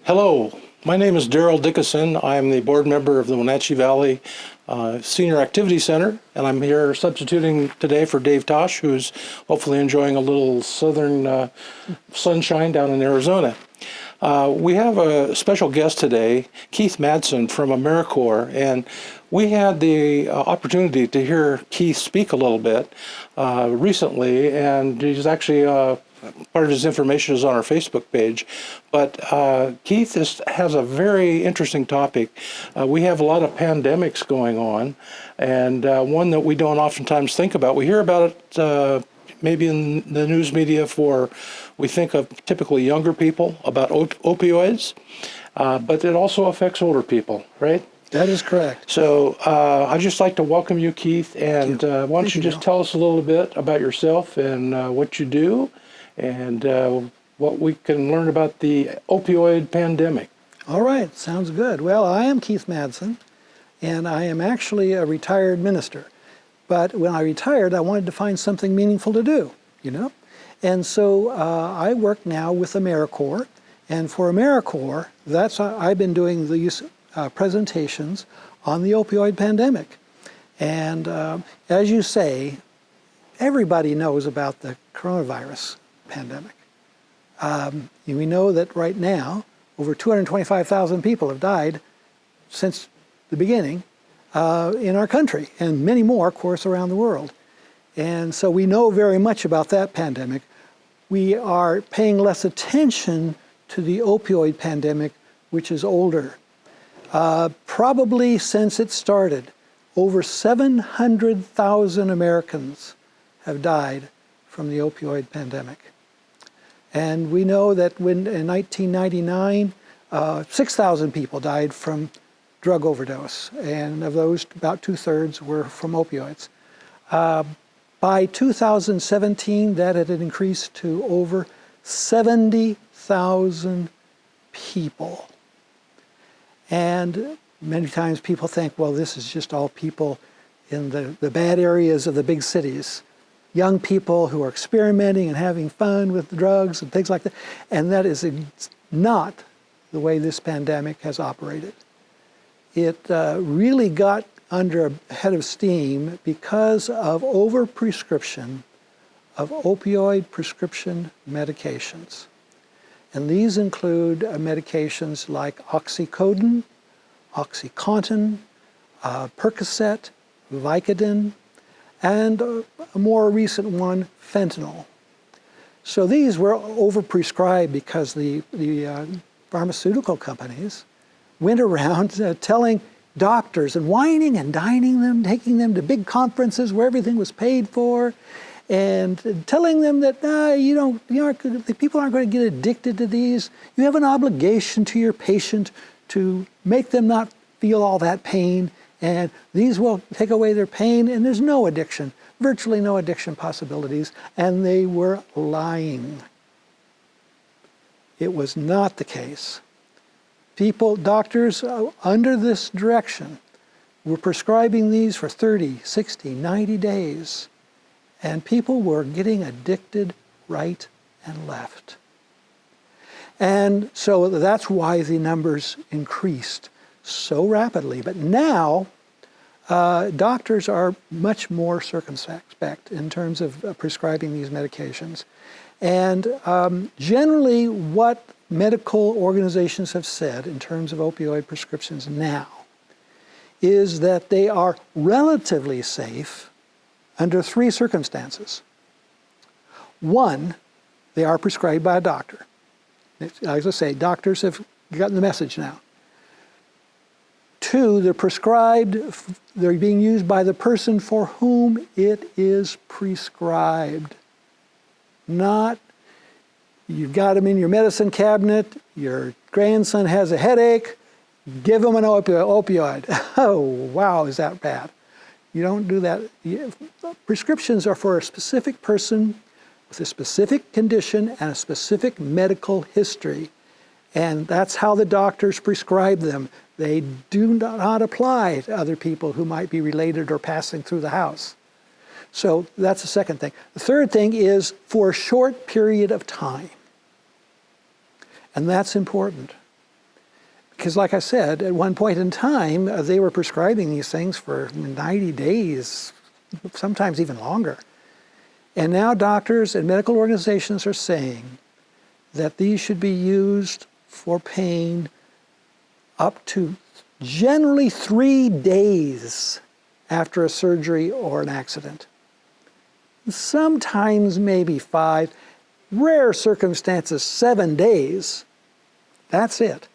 Hello, my name is Darrell Dickeson. I'm the board member of the Wenatchee Valley Senior Activity Center, and I'm here substituting today for Dave Tosh, who's hopefully enjoying a little southern sunshine down in Arizona. We have a special guest today, Keith Madsen from AmeriCorps, and we had the opportunity to hear Keith speak a little bit recently, and he's actually part of his information is on our Facebook page. But Keith has a very interesting topic. We have a lot of pandemics going on, and one that we don't oftentimes think about. We hear about it maybe in the news media we think of typically younger people about opioids, but it also affects older people, right? That is correct. So I'd just like to welcome you, Keith, and why don't you just tell us a little bit about yourself and what you do, and what we can learn about the opioid pandemic. All right, sounds good. Well, I am Keith Madsen, and I am actually a retired minister. But when I retired, I wanted to find something meaningful to do, And so I work now with AmeriCorps, and for AmeriCorps, I've been doing these presentations on the opioid pandemic. And as you say, everybody knows about the coronavirus pandemic. We know that right now, over 225,000 people have died since the beginning in our country, and many more, of course, around the world. And so we know very much about that pandemic. We are paying less attention to the opioid pandemic, which is older. Probably since it started, over 700,000 Americans have died from the opioid pandemic. And we know that when in 1999, 6,000 people died from drug overdose, and of those, about 2/3 were from opioids. By 2017, that had increased to over 70,000 people. And many times people think, well, this is just all people in the bad areas of the big cities. Young people who are experimenting and having fun with the drugs and things like that. And that is not the way this pandemic has operated. It really got under a head of steam because of overprescription of opioid prescription medications. And these include medications like oxycodone, OxyContin, Percocet, Vicodin, and a more recent one, fentanyl. So these were overprescribed because the pharmaceutical companies went around telling doctors and whining and dining them, taking them to big conferences where everything was paid for, and telling them that the people aren't going to get addicted to these. You have an obligation to your patient to make them not feel all that pain, and these will take away their pain, and there's no addiction, virtually no addiction possibilities, and they were lying. It was not the case. Doctors under this direction were prescribing these for 30, 60, 90 days, and people were getting addicted right and left. And so that's why the numbers increased so rapidly. But now, doctors are much more circumspect in terms of prescribing these medications. And generally what medical organizations have said in terms of opioid prescriptions now is that they are relatively safe under 3 circumstances. 1, they are prescribed by a doctor. As I say, doctors have gotten the message now. 2, they're being used by the person for whom it is prescribed. Not, you've got them in your medicine cabinet, your grandson has a headache, give him an opioid. Oh, wow, is that bad? You don't do that. Prescriptions are for a specific person with a specific condition and a specific medical history. And that's how the doctors prescribe them. They do not apply to other people who might be related or passing through the house. So that's the second thing. The third thing is for a short period of time. And that's important. Because like I said, at one point in time, they were prescribing these things for 90 days, sometimes even longer. And now doctors and medical organizations are saying that these should be used for pain up to generally 3 days after a surgery or an accident. Sometimes maybe 5, rare circumstances 7 days. That's it.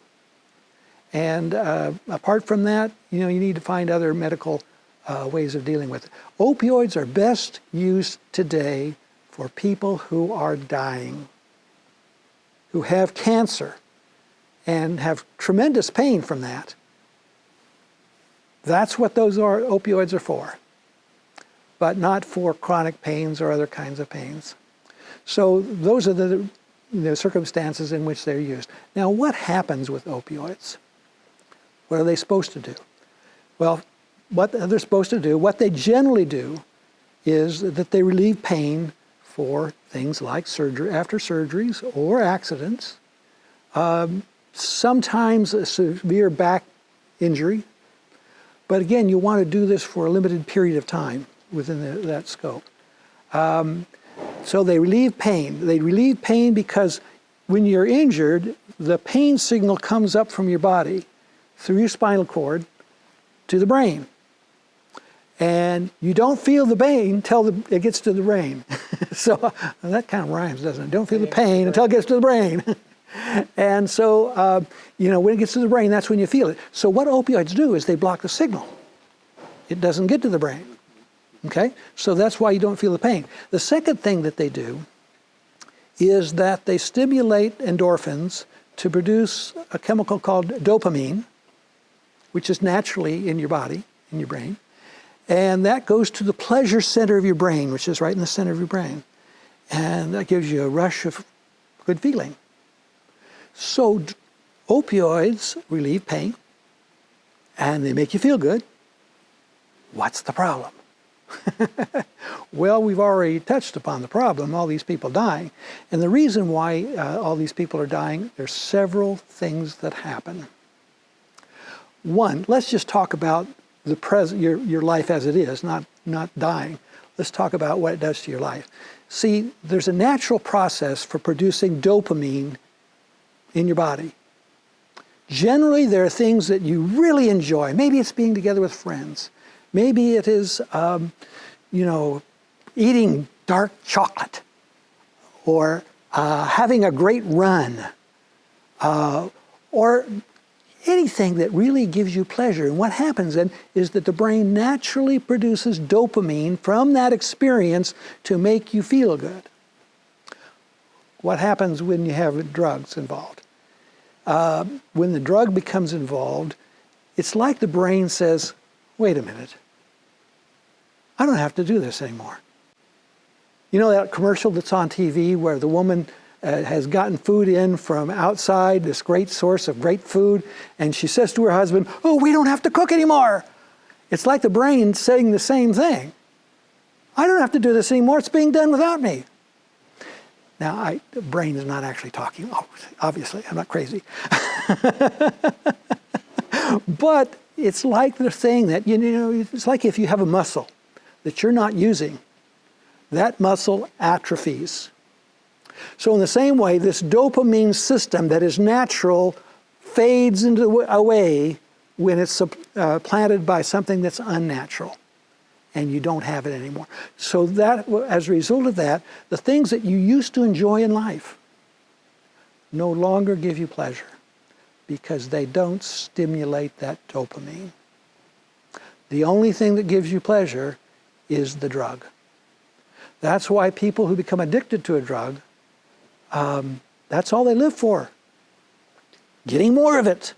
And apart from that, you need to find other medical ways of dealing with it. Opioids are best used today for people who are dying, who have cancer and have tremendous pain from that. That's what those opioids are for, but not for chronic pains or other kinds of pains. So those are the circumstances in which they're used. Now, what happens with opioids? What are they supposed to do? Well, what they're supposed to do, what they generally do, is that they relieve pain for things like surgery, after surgeries or accidents, sometimes a severe back injury. But again, you want to do this for a limited period of time within that scope. So they relieve pain. They relieve pain because when you're injured, the pain signal comes up from your body through your spinal cord to the brain. And you don't feel the pain until it gets to the brain. So that kind of rhymes, doesn't it? Don't feel the pain until it gets to the brain. And so, when it gets to the brain, that's when you feel it. So what opioids do is they block the signal. It doesn't get to the brain. Okay? So that's why you don't feel the pain. The second thing that they do is that they stimulate endorphins to produce a chemical called dopamine, which is naturally in your body, in your brain. And that goes to the pleasure center of your brain, which is right in the center of your brain. And that gives you a rush of good feeling. So opioids relieve pain, and they make you feel good. What's the problem? Well, we've already touched upon the problem, all these people dying. And the reason why all these people are dying, there's several things that happen. One, let's just talk about the present, your life as it is, not dying. Let's talk about what it does to your life. See, there's a natural process for producing dopamine in your body. Generally, there are things that you really enjoy. Maybe it's being together with friends. Maybe it is, eating dark chocolate, or having a great run, or anything that really gives you pleasure. And what happens then is that the brain naturally produces dopamine from that experience to make you feel good. What happens when you have drugs involved? When the drug becomes involved, it's like the brain says, wait a minute, I don't have to do this anymore. You know that commercial that's on TV where the woman has gotten food in from outside, this great source of great food, and she says to her husband, oh, we don't have to cook anymore. It's like the brain saying the same thing. I don't have to do this anymore. It's being done without me. Now, the brain is not actually talking. Oh, obviously, I'm not crazy. But it's like they're saying that, it's like if you have a muscle that you're not using, that muscle atrophies. So in the same way, this dopamine system that is natural fades away when it's supplanted by something that's unnatural, and you don't have it anymore. So that, as a result of that, the things that you used to enjoy in life no longer give you pleasure because they don't stimulate that dopamine. The only thing that gives you pleasure is the drug. That's why people who become addicted to a drug, that's all they live for. Getting more of it.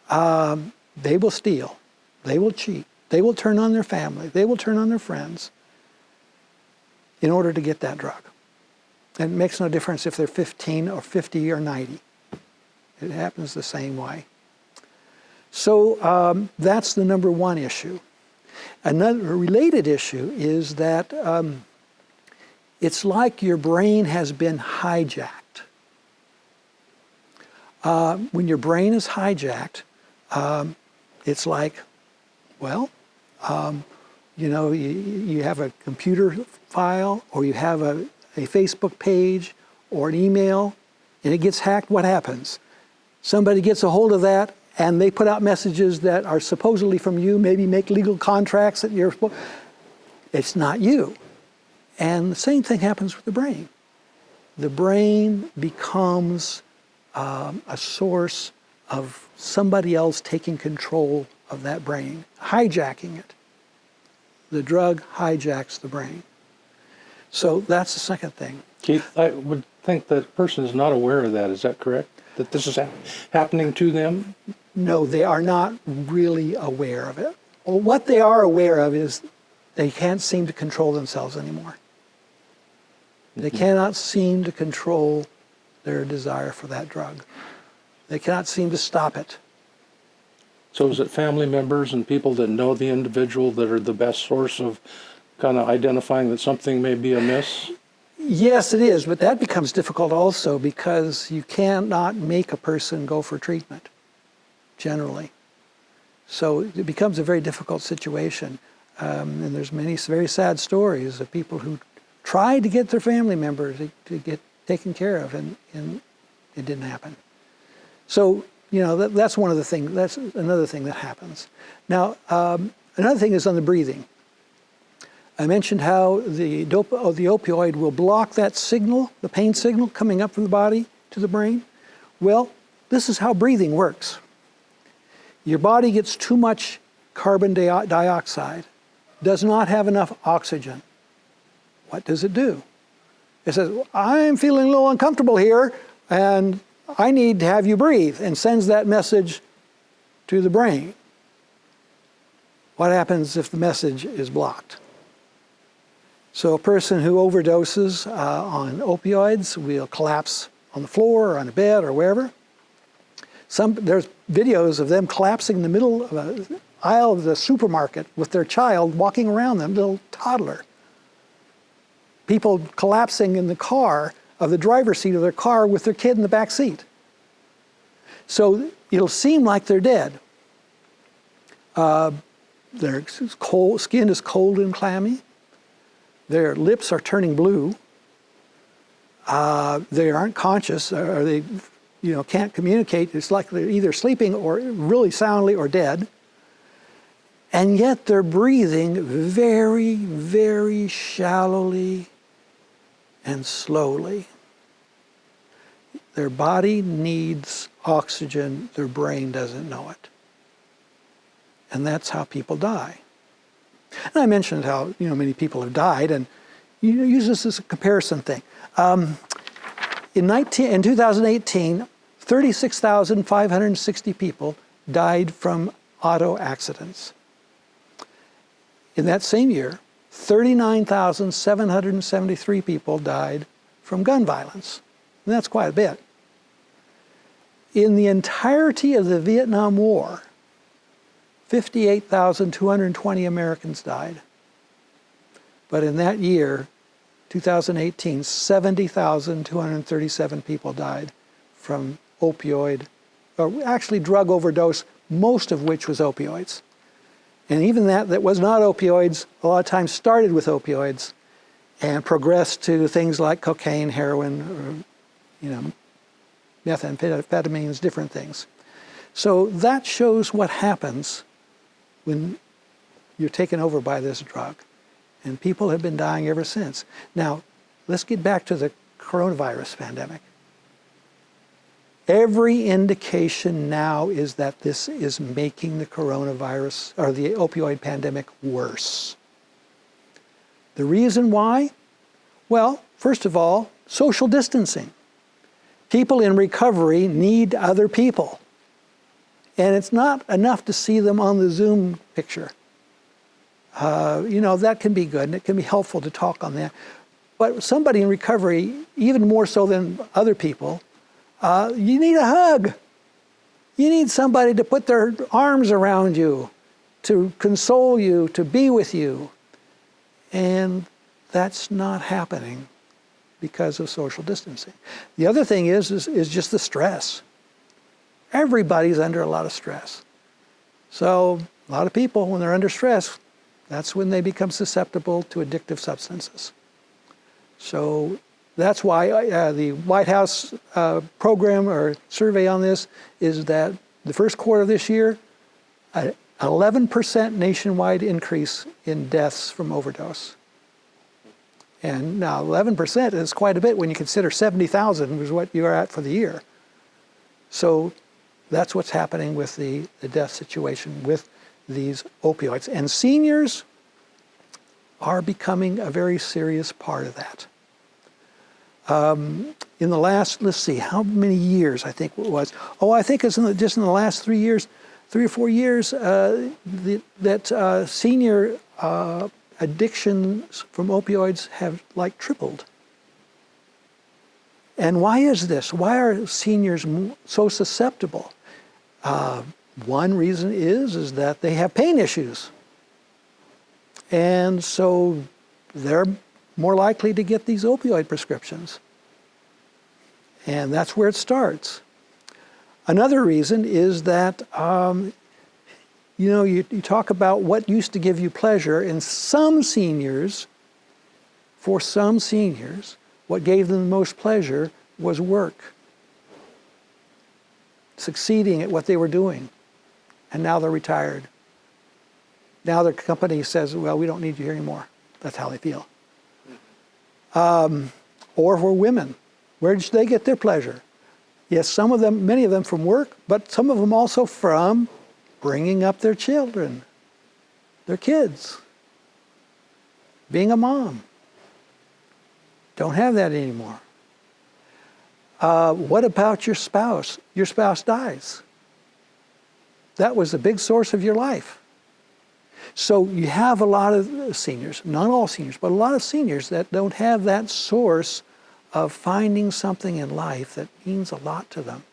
They will steal. They will cheat. They will turn on their family. They will turn on their friends in order to get that drug. And it makes no difference if they're 15 or 50 or 90. It happens the same way. So that's the number one issue. Another related issue is that it's like your brain has been hijacked. When your brain is hijacked, it's like, well, you have a computer file, or you have a Facebook page or an email, and it gets hacked. What happens? Somebody gets a hold of that, and they put out messages that are supposedly from you, maybe make legal contracts that you're supposed. It's not you. And the same thing happens with the brain. The brain becomes a source of somebody else taking control of that brain, hijacking it. The drug hijacks the brain. So that's the second thing. Keith, I would think that person is not aware of that. Is that correct? That this is happening to them? No, they are not really aware of it. Well, what they are aware of is they can't seem to control themselves anymore. They cannot seem to control their desire for that drug. They cannot seem to stop it. So is it family members and people that know the individual that are the best source of kind of identifying that something may be amiss? Yes, it is, but that becomes difficult also because you cannot make a person go for treatment, generally. So it becomes a very difficult situation. And there's many very sad stories of people who tried to get their family members to get taken care of, and it didn't happen. So, that's one of the things, that's another thing that happens. Now, another thing is on the breathing. I mentioned how the opioid will block that signal, the pain signal coming up from the body to the brain. Well, this is how breathing works. Your body gets too much carbon dioxide, does not have enough oxygen. What does it do? It says, I'm feeling a little uncomfortable here, and I need to have you breathe, and sends that message to the brain. What happens if the message is blocked? So a person who overdoses on opioids will collapse on the floor or on a bed or wherever. There's videos of them collapsing in the middle of an aisle of the supermarket with their child walking around them, little toddler. People collapsing in the car, of the driver's seat of their car with their kid in the back seat. So it'll seem like they're dead. Their skin is cold and clammy. Their lips are turning blue. They aren't conscious, or they can't communicate. It's like they're either sleeping or really soundly or dead. And yet they're breathing very, very shallowly and slowly. Their body needs oxygen, their brain doesn't know it. And that's how people die. And I mentioned how many people have died, and use this as a comparison thing. In 2018, 36,560 people died from auto accidents. In that same year, 39,773 people died from gun violence. And that's quite a bit. In the entirety of the Vietnam War, 58,220 Americans died. But in that year, 2018, 70,237 people died from opioid, or actually drug overdose, most of which was opioids. And even that was not opioids, a lot of times started with opioids and progressed to things like cocaine, heroin, or, methamphetamines, different things. So that shows what happens when you're taken over by this drug. And people have been dying ever since. Now, let's get back to the coronavirus pandemic. Every indication now is that this is making the coronavirus, or the opioid pandemic, worse. The reason why? Well, first of all, social distancing. People in recovery need other people. And it's not enough to see them on the Zoom picture. That can be good, and it can be helpful to talk on that. But somebody in recovery, even more so than other people, you need a hug. You need somebody to put their arms around you, to console you, to be with you. And that's not happening because of social distancing. The other thing is just the stress. Everybody's under a lot of stress. So a lot of people, when they're under stress, that's when they become susceptible to addictive substances. So that's why the White House program or survey on this is that the first quarter of this year, an 11% nationwide increase in deaths from overdose. And now 11% is quite a bit when you consider 70,000 was what you are at for the year. So that's what's happening with the death situation with these opioids. And seniors are becoming a very serious part of that. In the last, let's see, how many years I think it was? Oh, I think it's just in the last 3 years, 3 or 4 years, that senior addictions from opioids have like tripled. And why is this? Why are seniors so susceptible? One reason is that they have pain issues. And so they're more likely to get these opioid prescriptions. And that's where it starts. Another reason is that, you talk about what used to give you pleasure. In some seniors, for some seniors, what gave them the most pleasure was work. Succeeding at what they were doing. And now they're retired. Now their company says, well, we don't need you here anymore. That's how they feel. Or for women, where did they get their pleasure? Yes, some of them, many of them from work, but some of them also from bringing up their children, their kids, being a mom. Don't have that anymore. What about your spouse? Your spouse dies. That was a big source of your life. So you have a lot of seniors, not all seniors, but a lot of seniors that don't have that source of finding something in life that means a lot to them.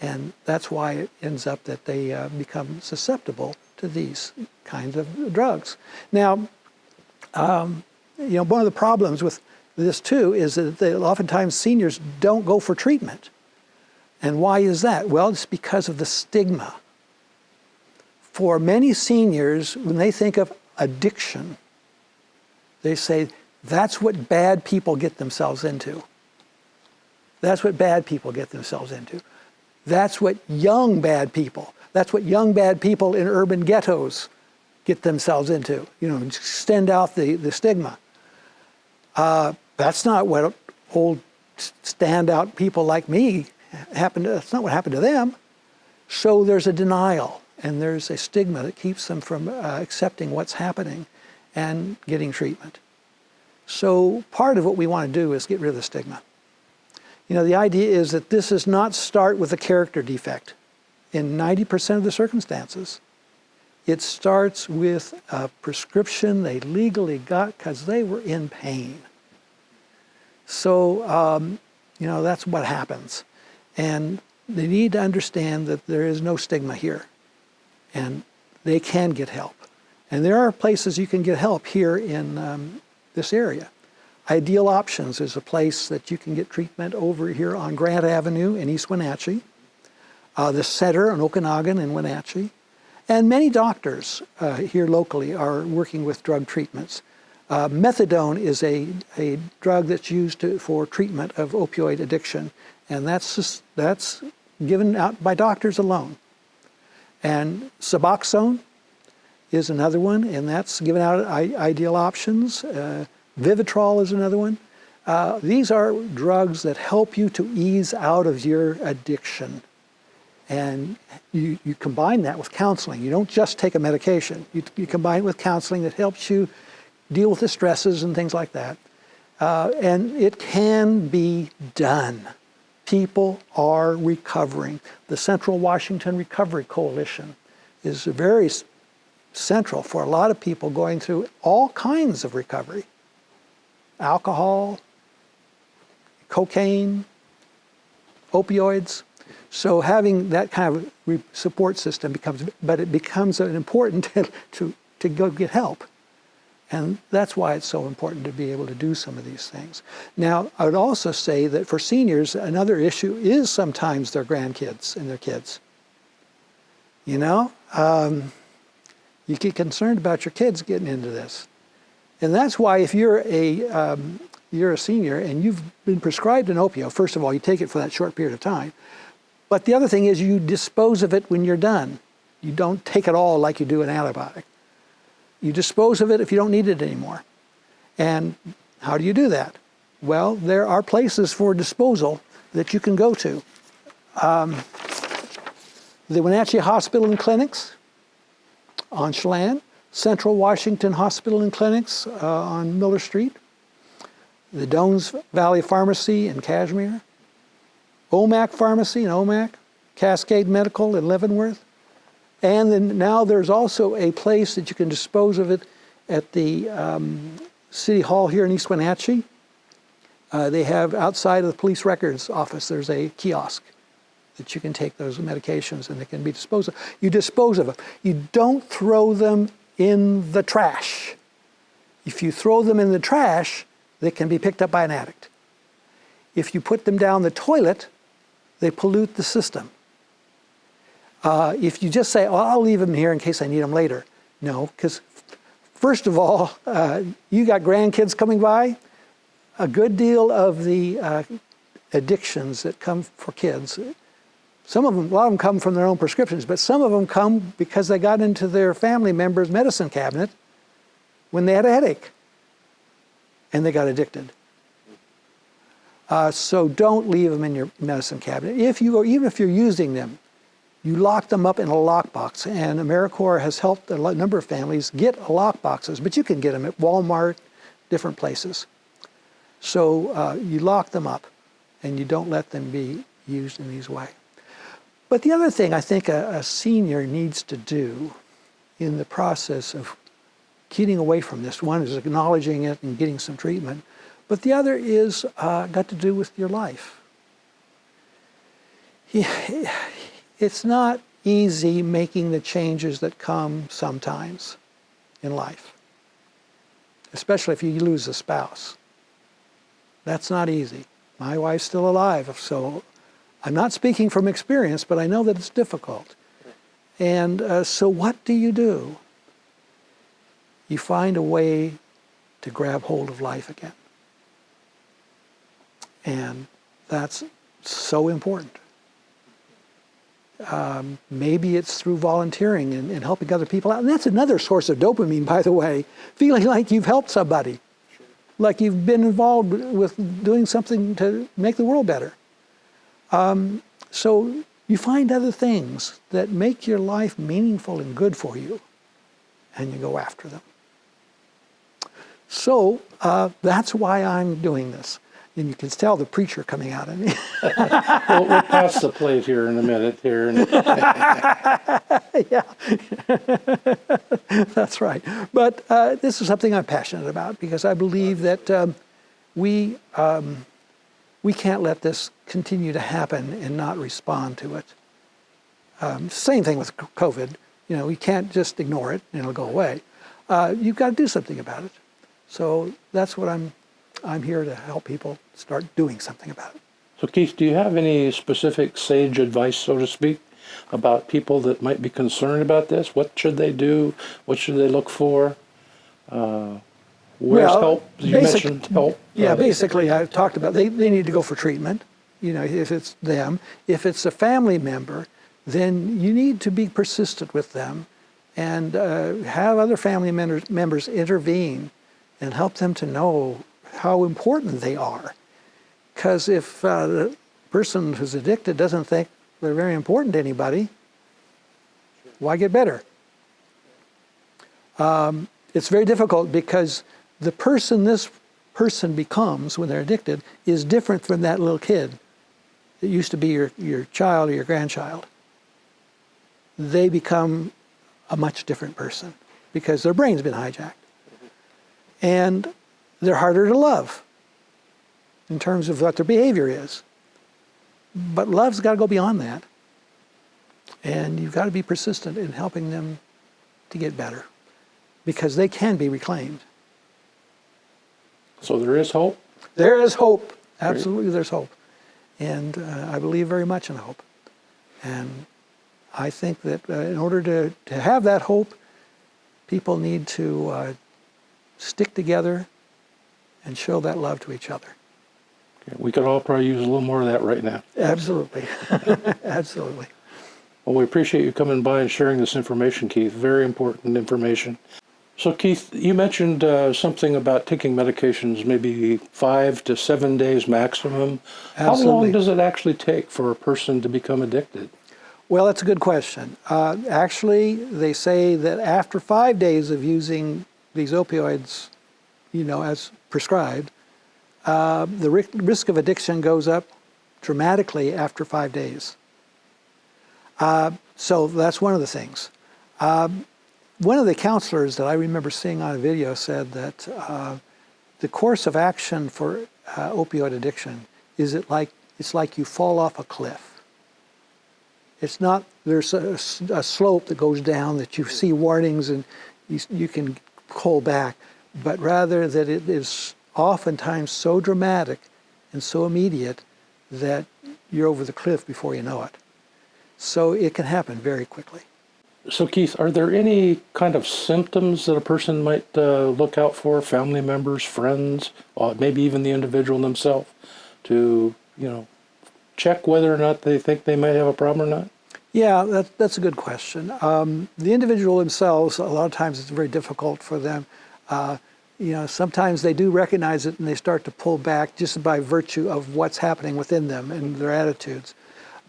And that's why it ends up that they become susceptible to these kinds of drugs. Now, one of the problems with this too is that oftentimes seniors don't go for treatment. And why is that? Well, it's because of the stigma. For many seniors, when they think of addiction, they say, that's what bad people get themselves into. That's what bad people get themselves into. That's what young bad people in urban ghettos get themselves into. Extend out the stigma. That's not what old standout people like me that's not what happened to them. So there's a denial. And there's a stigma that keeps them from accepting what's happening and getting treatment. So part of what we want to do is get rid of the stigma. The idea is that this does not start with a character defect. In 90% of the circumstances, it starts with a prescription they legally got because they were in pain. So, that's what happens. And they need to understand that there is no stigma here. And they can get help. And there are places you can get help here in this area. Ideal Options is a place that you can get treatment over here on Grant Avenue in East Wenatchee. The Center on Okanagan in Wenatchee. And many doctors here locally are working with drug treatments. Methadone is a drug that's used for treatment of opioid addiction. And that's given out by doctors alone. And Suboxone is another one, and that's given out at Ideal Options. Vivitrol is another one. These are drugs that help you to ease out of your addiction. And you combine that with counseling. You don't just take a medication. You combine it with counseling that helps you deal with the stresses and things like that. And it can be done. People are recovering. The Central Washington Recovery Coalition is very central for a lot of people going through all kinds of recovery. Alcohol, cocaine, opioids. So having that kind of support system becomes important to go get help. And that's why it's so important to be able to do some of these things. Now, I would also say that for seniors, another issue is sometimes their grandkids and their kids. You know, you get concerned about your kids getting into this. And that's why if you're a senior and you've been prescribed an opioid, first of all, you take it for that short period of time. But the other thing is you dispose of it when you're done. You don't take it all like you do an antibiotic. You dispose of it if you don't need it anymore. And how do you do that? Well, there are places for disposal that you can go to. The Wenatchee Hospital and Clinics on Chelan, Central Washington Hospital and Clinics on Miller Street, the Dones Valley Pharmacy in Cashmere, OMAC Pharmacy in OMAC, Cascade Medical in Leavenworth, and then now there's also a place that you can dispose of it at the City Hall here in East Wenatchee. They have outside of the police records office, there's a kiosk that you can take those medications and they can be disposed of. You dispose of them. You don't throw them in the trash. If you throw them in the trash, they can be picked up by an addict. If you put them down the toilet, they pollute the system. If you just say, oh, I'll leave them here in case I need them later. No, because first of all, you got grandkids coming by. A good deal of the addictions that come for kids, some of them, a lot of them come from their own prescriptions, but some of them come because they got into their family member's medicine cabinet when they had a headache and they got addicted. So don't leave them in your medicine cabinet. Even if you're using them, you lock them up in a lockbox. And AmeriCorps has helped a number of families get lockboxes, but you can get them at Walmart, different places. So you lock them up and you don't let them be used in these ways. But the other thing I think a senior needs to do in the process of getting away from this, one is acknowledging it and getting some treatment, but the other is got to do with your life. It's not easy making the changes that come sometimes in life, especially if you lose a spouse. That's not easy. My wife's still alive, so I'm not speaking from experience, but I know that it's difficult. And so what do? You find a way to grab hold of life again. And that's so important. Maybe it's through volunteering and helping other people out. And that's another source of dopamine, by the way, feeling like you've helped somebody, like you've been involved with doing something to make the world better. So you find other things that make your life meaningful and good for you, and you go after them. So that's why I'm doing this. And you can tell the preacher coming out of me. We'll pass the plate here in a minute here. Yeah, that's right. But this is something I'm passionate about because I believe that we can't let this continue to happen and not respond to it. Same thing with COVID. You know, we can't just ignore it and it'll go away. You've got to do something about it. So that's what I'm here to help people start doing something about it. So Keith, do you have any specific sage advice, so to speak, about people that might be concerned about this? What should they do? What should they look for? Where's help? You mentioned help. Yeah, basically I talked about they need to go for treatment. You know, if it's them. If it's a family member, then you need to be persistent with them and have other family members intervene and help them to know how important they are. Because if the person who's addicted doesn't think they're very important to anybody, why get better? It's very difficult because the person this person becomes when they're addicted is different from that little kid that used to be your child or your grandchild. They become a much different person because their brain's been hijacked. And they're harder to love in terms of what their behavior is. But love's got to go beyond that. And you've got to be persistent in helping them to get better because they can be reclaimed. So there is hope? There is hope. Absolutely, there's hope. And I believe very much in hope. And I think that in order to have that hope, people need to stick together and show that love to each other. Okay, we could all probably use a little more of that right now. Absolutely. Absolutely. Well, we appreciate you coming by and sharing this information, Keith. Very important information. So, Keith, you mentioned something about taking medications maybe 5 to 7 days maximum. Absolutely. How long does it actually take for a person to become addicted? Well, that's a good question. Actually, they say that after 5 days of using these opioids, as prescribed, the risk of addiction goes up dramatically after 5 days. So that's one of the things. One of the counselors that I remember seeing on a video said that the course of action for opioid addiction is it's like you fall off a cliff. It's not, there's a slope that goes down that you see warnings and you can pull back, but rather that it is oftentimes so dramatic and so immediate that you're over the cliff before you know it. So it can happen very quickly. So, Keith, are there any kind of symptoms that a person might look out for, family members, friends, or maybe even the individual themselves, to, check whether or not they think they might have a problem or not? Yeah, that's a good question. The individual themselves, a lot of times it's very difficult for them. Sometimes they do recognize it and they start to pull back just by virtue of what's happening within them and their attitudes.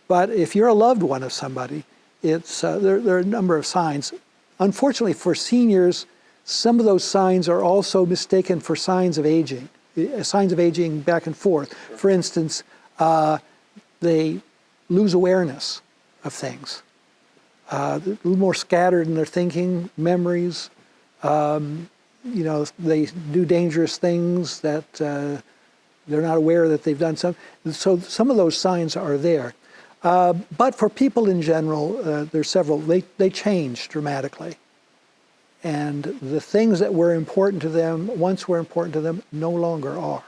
But if you're a loved one of somebody, it's there are a number of signs. Unfortunately for seniors, some of those signs are also mistaken for signs of aging back and forth. For instance, they lose awareness of things. A little more scattered in their thinking, memories. They do dangerous things that they're not aware that they've done some. So some of those signs are there. But for people in general, there's several. They change dramatically. And the things that were important to them, once were important to them, no longer are.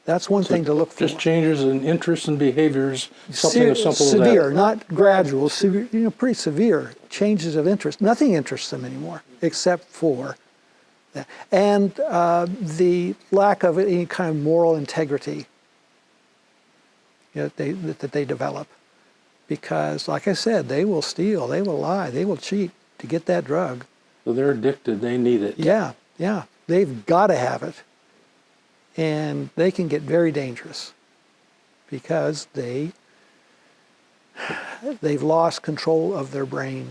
That's one thing to look for. Just changes in interests and behaviors, something as simple as that. Severe, not gradual, severe, pretty severe changes of interest. Nothing interests them anymore except for that. And the lack of any kind of moral integrity that they develop. Because, like I said, they will steal, they will lie, they will cheat to get that drug. So they're addicted, they need it. Yeah. They've got to have it. And they can get very dangerous because they've lost control of their brain.